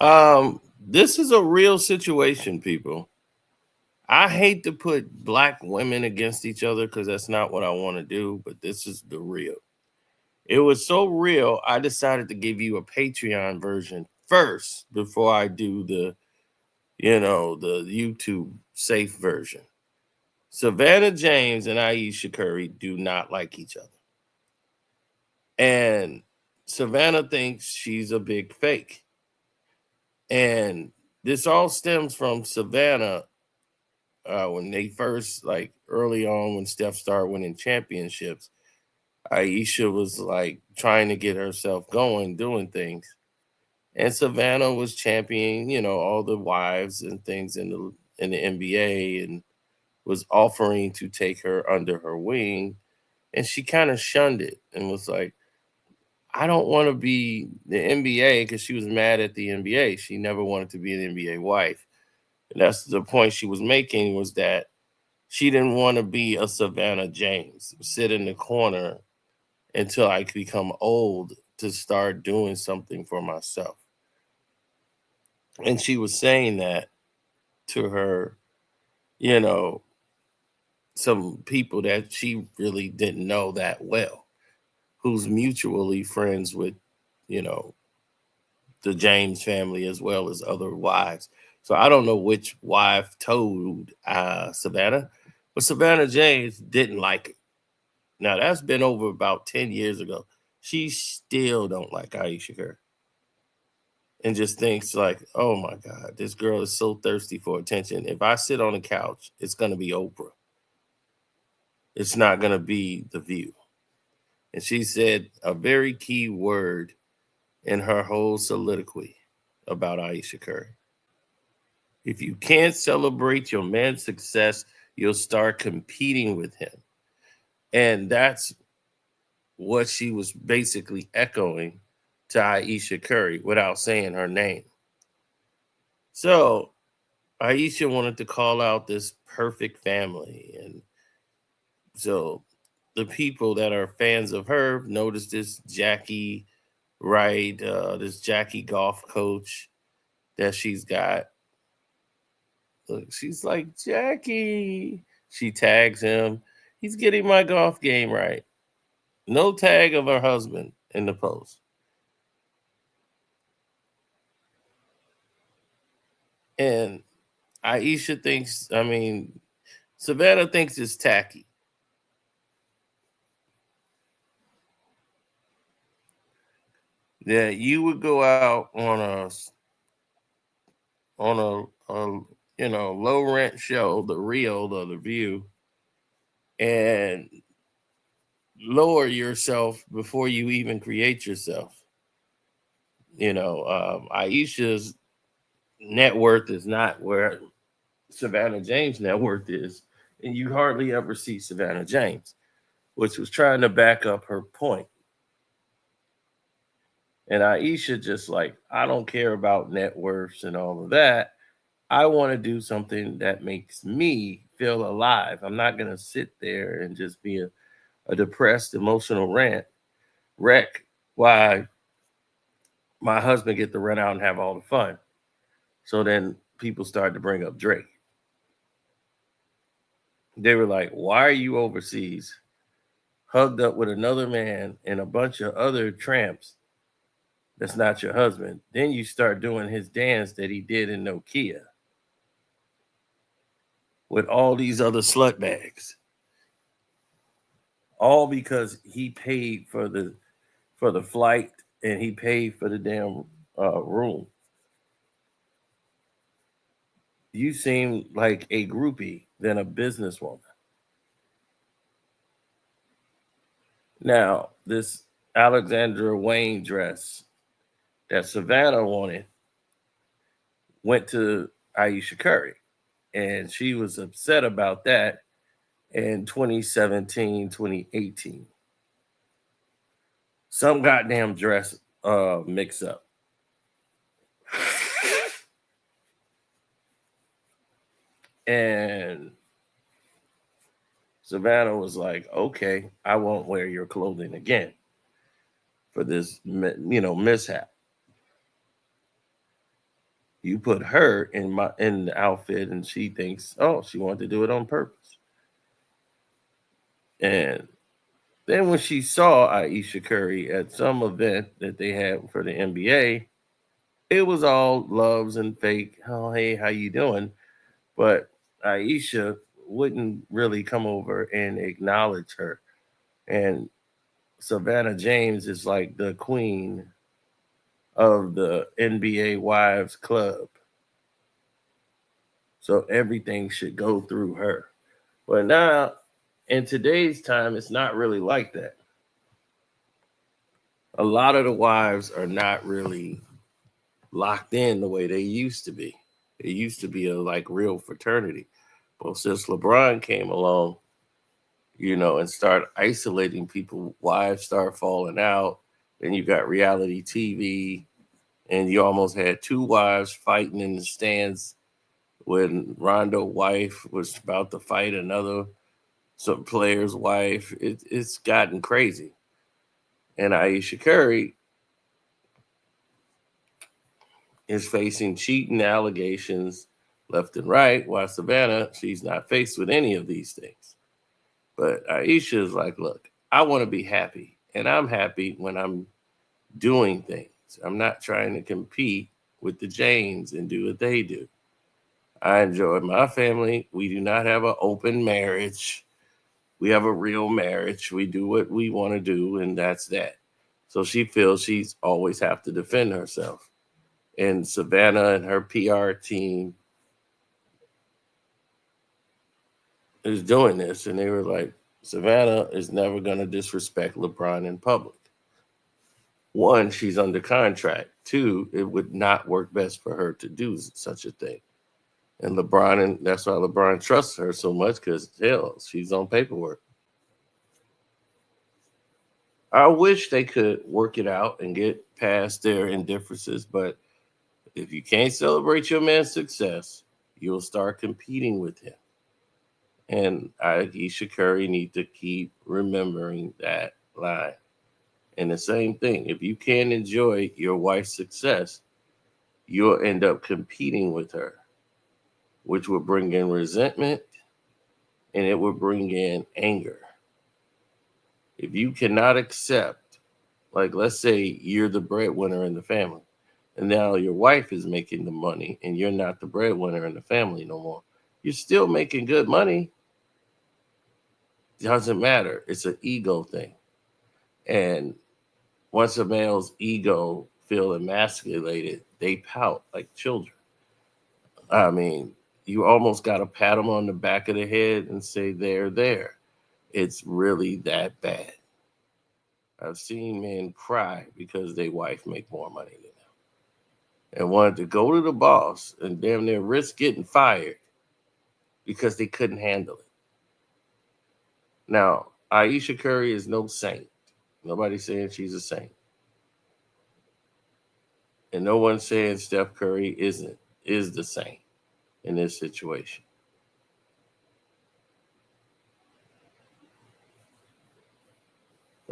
This is a real situation, people. I hate to put black women against each other because that's not what I want to do, but this is the real. It was so real, I decided to give you a Patreon version first before I do the YouTube safe version. Savannah James and Ayesha Curry do not like each other. And Savannah thinks she's a big fake. And this all stems from Savannah when they first, like early on, when Steph started winning championships. Ayesha was like trying to get herself going, doing things. And Savannah was championing, all the wives and things in the NBA and was offering to take her under her wing. And she kind of shunned it and was like, I don't want to be the NBA because she was mad at the NBA. She never wanted to be an NBA wife. And that's the point she was making was that she didn't want to be a Savannah James, sit in the corner until I could become old to start doing something for myself. And she was saying that to her, you know, some people that she really didn't know that well, who's mutually friends with, you know, the James family as well as other wives. So I don't know which wife told Savannah, but Savannah James didn't like it. Now that's been over about 10 years ago. She still don't like Ayesha Curry and just thinks like, oh my God, this girl is so thirsty for attention. If I sit on the couch, it's gonna be Oprah. It's not gonna be The View. And she said a very key word in her whole soliloquy about Ayesha Curry. If you can't celebrate your man's success, you'll start competing with him. And that's what she was basically echoing to Ayesha Curry without saying her name. So Ayesha wanted to call out this perfect family. And so the people that are fans of her noticed this Jackie Wright, this Jackie golf coach that she's got. Look, she's like, Jackie. She tags him. He's getting my golf game right. No tag of her husband in the post. And Aisha thinks, I mean, Savannah thinks it's tacky. That you would go out on a low rent show, the Real or the View, and lower yourself before you even create yourself. Aisha's net worth is not where Savannah James' net worth is, and you hardly ever see Savannah James, which was trying to back up her point. And Aisha just like, I don't care about net worths and all of that. I want to do something that makes me feel alive. I'm not gonna sit there and just be a depressed, emotional wreck while my husband get to run out and have all the fun. So then people started to bring up Drake. They were like, why are you overseas, hugged up with another man and a bunch of other tramps that's not your husband? Then you start doing his dance that he did in Nokia with all these other slut bags, all because he paid for the flight and he paid for the damn room. You seem like a groupie than a businesswoman. Now, this Alexandra Wayne dress that Savannah wanted went to Ayesha Curry, and she was upset about that in 2017, 2018. Some goddamn dress mix up. And Savannah was like, okay, I won't wear your clothing again for this, mishap. You put her in the outfit, and she thinks, oh, she wanted to do it on purpose. And then when she saw Ayesha Curry at some event that they had for the NBA, it was all loves and fake. Oh, hey, how you doing? But Ayesha wouldn't really come over and acknowledge her. And Savannah James is like the queen of the NBA Wives Club. So everything should go through her. But now, in today's time, it's not really like that. A lot of the wives are not really locked in the way they used to be. It used to be a like real fraternity. But since LeBron came along, and start isolating people, wives start falling out, then you got reality TV, and you almost had two wives fighting in the stands when Rondo's wife was about to fight another some player's wife. It's gotten crazy. And Ayesha Curry is facing cheating allegations left and right, while Savannah, she's not faced with any of these things. But Ayesha is like, look, I want to be happy, and I'm happy when I'm doing things. I'm not trying to compete with the James and do what they do. I enjoy my family. We do not have an open marriage. We have a real marriage. We do what we want to do, and that's that. So she feels she's always have to defend herself. And Savannah and her PR team is doing this, and they were like, Savannah is never going to disrespect LeBron in public. One, she's under contract. Two, it would not work best for her to do such a thing. And LeBron, and that's why LeBron trusts her so much, because hell, she's on paperwork. I wish they could work it out and get past their indifferences, but if you can't celebrate your man's success, you'll start competing with him. And Ayesha Curry need to keep remembering that line. And the same thing, if you can't enjoy your wife's success, you'll end up competing with her, which will bring in resentment and it will bring in anger. If you cannot accept, like, let's say you're the breadwinner in the family, and now your wife is making the money and you're not the breadwinner in the family no more. You're still making good money. Doesn't matter. It's an ego thing. And once a male's ego feel emasculated, they pout like children. I mean, you almost got to pat them on the back of the head and say they're there. It's really that bad. I've seen men cry because their wife make more money than them and wanted to go to the boss and damn near risk getting fired because they couldn't handle it. Now, Ayesha Curry is no saint. Nobody's saying she's a saint. And no one's saying Steph Curry is the saint in this situation.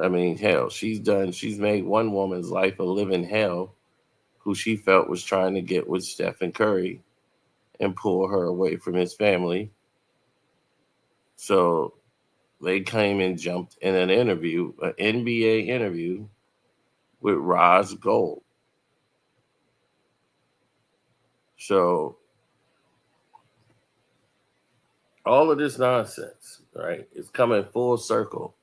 I mean, hell, she's made one woman's life a living hell who she felt was trying to get with Stephen Curry and pull her away from his family. So they came and jumped in an interview, an NBA interview with Roz Gold. So all of this nonsense, right, is coming full circle,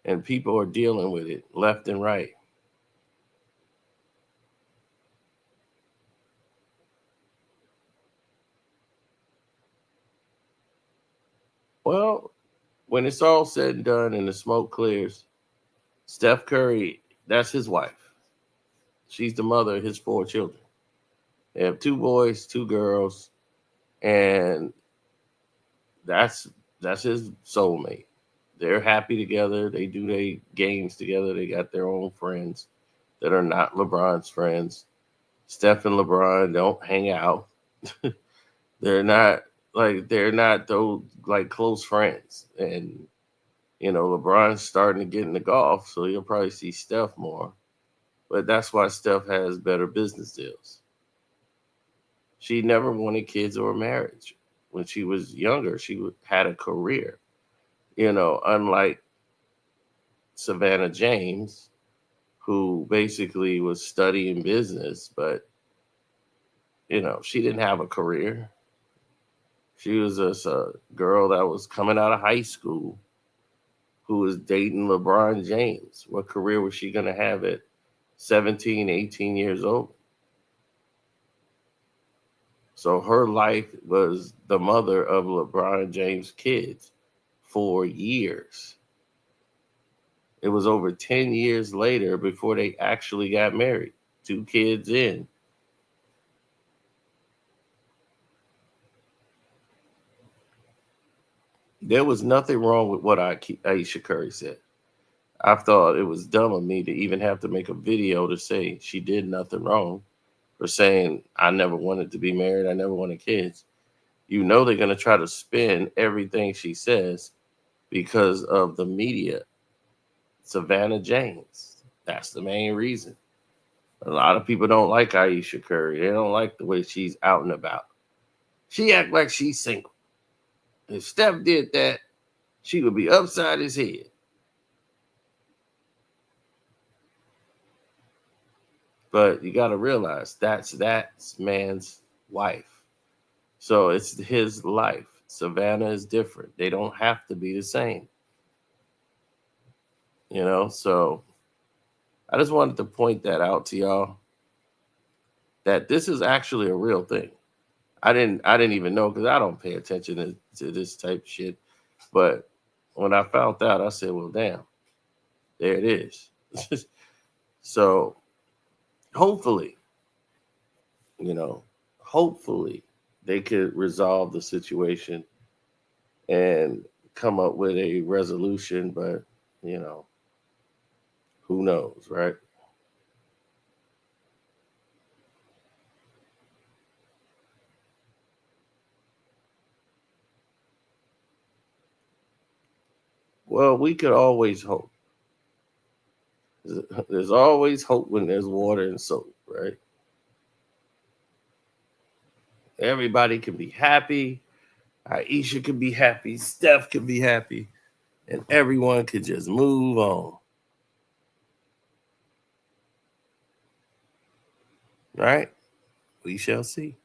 and people are dealing with it left and right. Well, when it's all said and done and the smoke clears, Steph Curry, that's his wife. She's the mother of his four children. They have two boys, two girls, and that's that's his soulmate. They're happy together. They do their games together. They got their own friends that are not LeBron's friends. Steph and LeBron don't hang out. they're not they're not those like close friends. And LeBron's starting to get into golf, so you'll probably see Steph more. But that's why Steph has better business deals. She never wanted kids or marriage. When she was younger, she had a career. Unlike Savannah James, who basically was studying business, but she didn't have a career. She was just a girl that was coming out of high school who was dating LeBron James. What career was she going to have at 17, 18 years old? So her life was the mother of LeBron James' kids for years. It was over 10 years later before they actually got married. 2 kids in. There was nothing wrong with what Ayesha Curry said. I thought it was dumb of me to even have to make a video to say she did nothing wrong for saying, I never wanted to be married. I never wanted kids. They're going to try to spin everything she says because of the media. Savannah James. That's the main reason. A lot of people don't like Ayesha Curry. They don't like the way she's out and about. She act like she's single. If Steph did that, she would be upside his head. But you got to realize that man's wife. So it's his life. Savannah is different. They don't have to be the same. So I just wanted to point that out to y'all that this is actually a real thing. I didn't even know because I don't pay attention to this type of shit. But when I found out, I said, well, damn, there it is. So hopefully, you know, hopefully they could resolve the situation and come up with a resolution. But, you know, who knows, right? Well, we could always hope. There's always hope when there's water and soap, right? Everybody can be happy. Aisha can be happy. Steph can be happy. And everyone could just move on, right? We shall see.